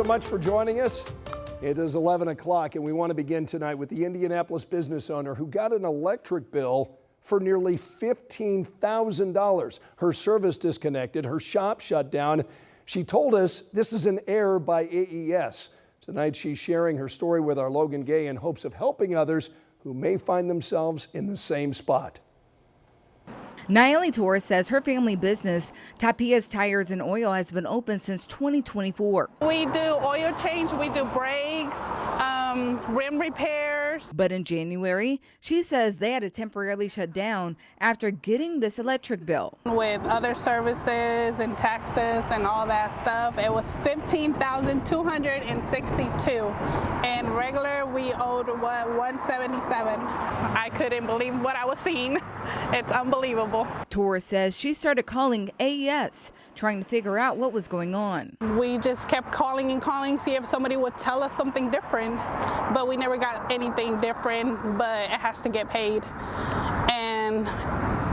So much for joining us. It is 11 o'clock and we want to begin tonight with the Indianapolis business owner who got an electric bill for nearly $15,000. Her service disconnected, her shop shut down. She told us this is an error by AES. Tonight she's sharing her story with our Logan Gay in hopes of helping others who may find themselves in the same spot. Nayeli Torres says her family business, Tapia's Tires and Oil, has been open since 2024. We do oil change, we do brakes, rim repairs. But in January, she says they had to temporarily shut down after getting this electric bill. With other services and taxes and all that stuff, it was $15,262. And regular, we owed $177. I couldn't believe what I was seeing. It's unbelievable. Torres says she started calling AES, trying to figure out what was going on. We just kept calling and calling, see if somebody would tell us something different, but we never got anything different, but it has to get paid. And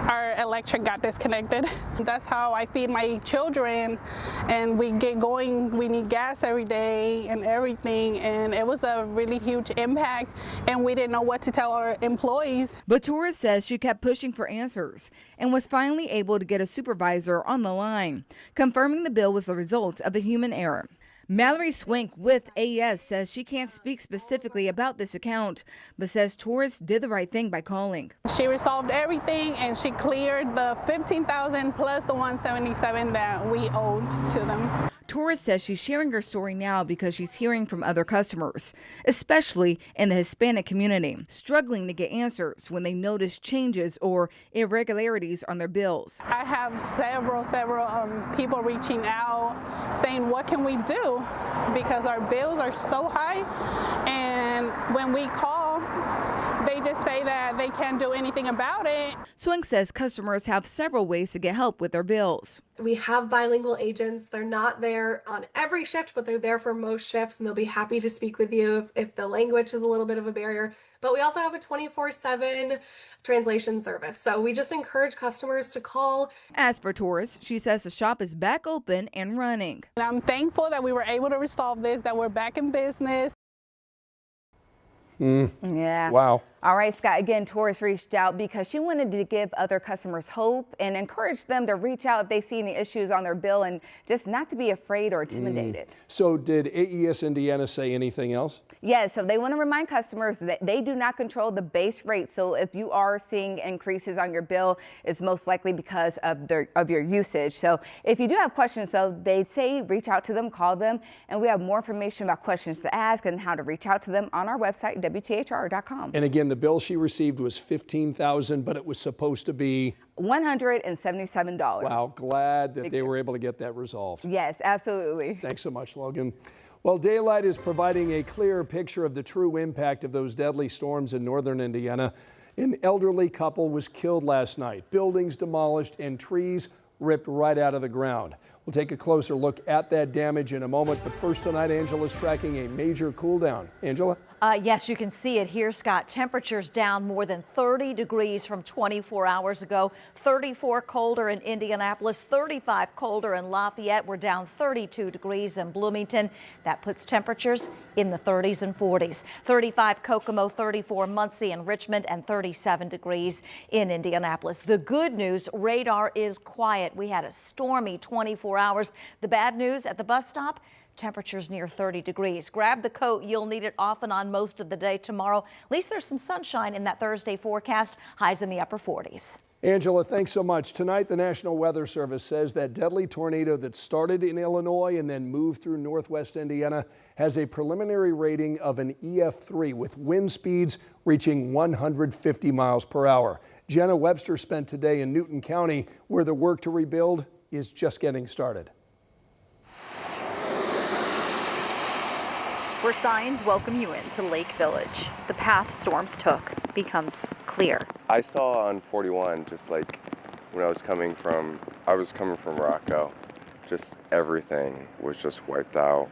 our electric got disconnected. That's how I feed my children, and we get going. We need gas every day and everything, and it was a really huge impact, and we didn't know what to tell our employees. But Torres says she kept pushing for answers and was finally able to get a supervisor on the line, confirming the bill was the result of a human error. Mallory Swink with AES says she can't speak specifically about this account, but says Torres did the right thing by calling. She resolved everything and she cleared the $15,000 plus the $177 that we owed to them. Torres says she's sharing her story now because she's hearing from other customers, especially in the Hispanic community, struggling to get answers when they notice changes or irregularities on their bills. I have several people reaching out saying, what can we do? Because our bills are so high, and when we call, they just say that they can't do anything about it. Swink says customers have several ways to get help with their bills. We have bilingual agents. They're not there on every shift, but they're there for most shifts, and they'll be happy to speak with you if the language is a little bit of a barrier. But we also have a 24/7 translation service. So we just encourage customers to call. As for Torres, she says the shop is back open and running. And I'm thankful that we were able to resolve this, that we're back in business. Yeah. Wow. All right, Scott. Again, Torres reached out because she wanted to give other customers hope and encourage them to reach out if they see any issues on their bill and just not to be afraid or intimidated. So did AES Indiana say anything else? Yeah, so they want to remind customers that they do not control the base rate. So if you are seeing increases on your bill, it's most likely because of your usage. So if you do have questions, though, they say reach out to them, call them, and we have more information about questions to ask and how to reach out to them on our website, WTHR.com. And again, the bill she received was $15,000, but it was supposed to be $177. Wow, glad that they were able to get that resolved. Yes, absolutely. Thanks so much, Logan. Well, daylight is providing a clear picture of the true impact of those deadly storms in northern Indiana. An elderly couple was killed last night, buildings demolished and trees ripped right out of the ground. We'll take a closer look at that damage in a moment, but first tonight, Angela's tracking a major cool down. Angela? Yes, you can see it here, Scott. Temperatures down more than 30 degrees from 24 hours ago. 34 colder in Indianapolis, 35 colder in Lafayette. We're down 32 degrees in Bloomington. That puts temperatures in the 30s and 40s. 35 Kokomo, 34 Muncie and Richmond, and 37 degrees in Indianapolis. The good news, radar is quiet. We had a stormy 24 hours. The bad news at the bus stop, temperatures near 30 degrees. Grab the coat. You'll need it off and on most of the day tomorrow. At least there's some sunshine in that Thursday forecast. Highs in the upper 40s. Angela, thanks so much. Tonight, the National Weather Service says that deadly tornado that started in Illinois and then moved through northwest Indiana has a preliminary rating of an EF3 with wind speeds reaching 150 miles per hour. Jenna Webster spent today in Newton County, where the work to rebuild is just getting started. Where signs welcome you into Lake Village, the path storms took becomes clear. I saw on 41, just like when I was coming from Rocco, just everything was just wiped out.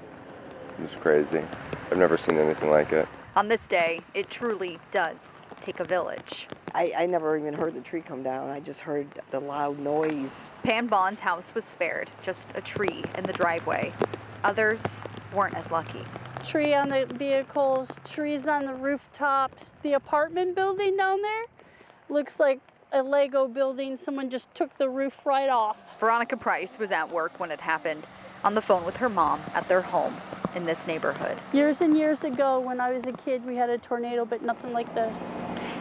It was crazy. I've never seen anything like it. On this day, it truly does take a village. I never even heard the tree come down. I just heard the loud noise. Pan Bond's house was spared, just a tree in the driveway. Others weren't as lucky. Tree on the vehicles, trees on the rooftops. The apartment building down there looks like a Lego building. Someone just took the roof right off. Veronica Price was at work when it happened, on the phone with her mom at their home in this neighborhood. Years and years ago when I was a kid, we had a tornado, but nothing like this.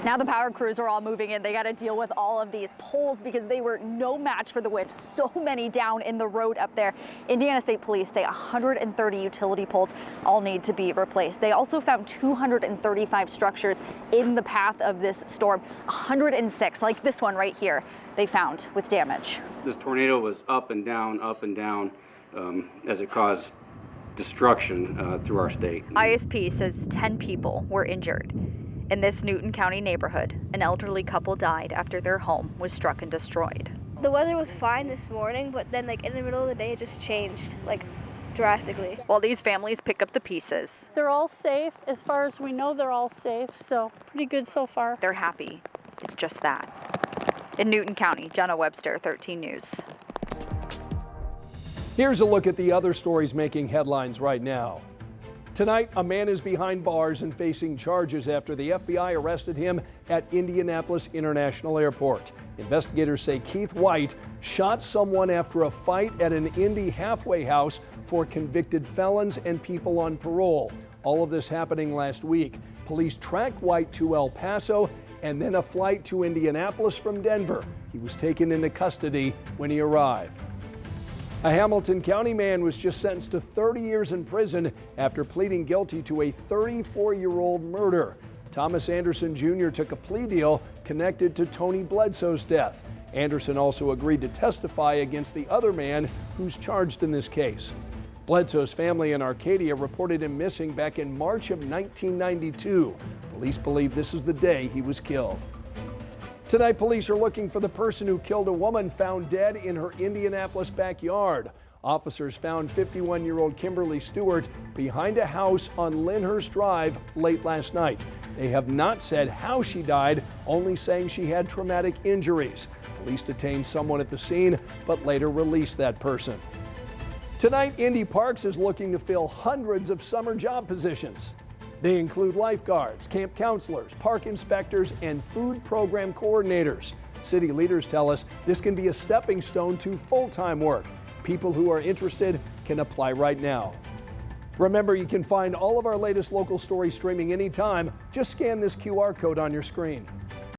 Now the power crews are all moving in. They got to deal with all of these poles because they were no match for the wind. So many down in the road up there. Indiana State Police say 130 utility poles all need to be replaced. They also found 235 structures in the path of this storm. 106, like this one right here, they found with damage. This tornado was up and down, as it caused destruction through our state. ISP says 10 people were injured. In this Newton County neighborhood, an elderly couple died after their home was struck and destroyed. The weather was fine this morning, but then in the middle of the day it just changed drastically. While these families pick up the pieces, They're all safe. As far as we know, they're all safe, so pretty good so far. they're happy. It's just that. In Newton County, Jenna Webster, 13 News. Here's a look at the other stories making headlines right now. Tonight, a man is behind bars and facing charges after the FBI arrested him at Indianapolis International Airport. Investigators say Keith White shot someone after a fight at an Indy halfway house for convicted felons and people on parole. All of this happening last week. Police tracked White to El Paso and then a flight to Indianapolis from Denver. He was taken into custody when he arrived. A Hamilton County man was just sentenced to 30 years in prison after pleading guilty to a 34-year-old murder. Thomas Anderson Jr. took a plea deal connected to Tony Bledsoe's death. Anderson also agreed to testify against the other man who's charged in this case. Bledsoe's family in Arcadia reported him missing back in March of 1992. Police believe this is the day he was killed. Tonight, police are looking for the person who killed a woman found dead in her Indianapolis backyard. Officers found 51-year-old Kimberly Stewart behind a house on Lyndhurst Drive late last night. They have not said how she died, only saying she had traumatic injuries. Police detained someone at the scene, but later released that person. Tonight, Indy Parks is looking to fill hundreds of summer job positions. They include lifeguards, camp counselors, park inspectors, and food program coordinators. City leaders tell us this can be a stepping stone to full-time work. People who are interested can apply right now. Remember, you can find all of our latest local stories streaming anytime. Just scan this QR code on your screen.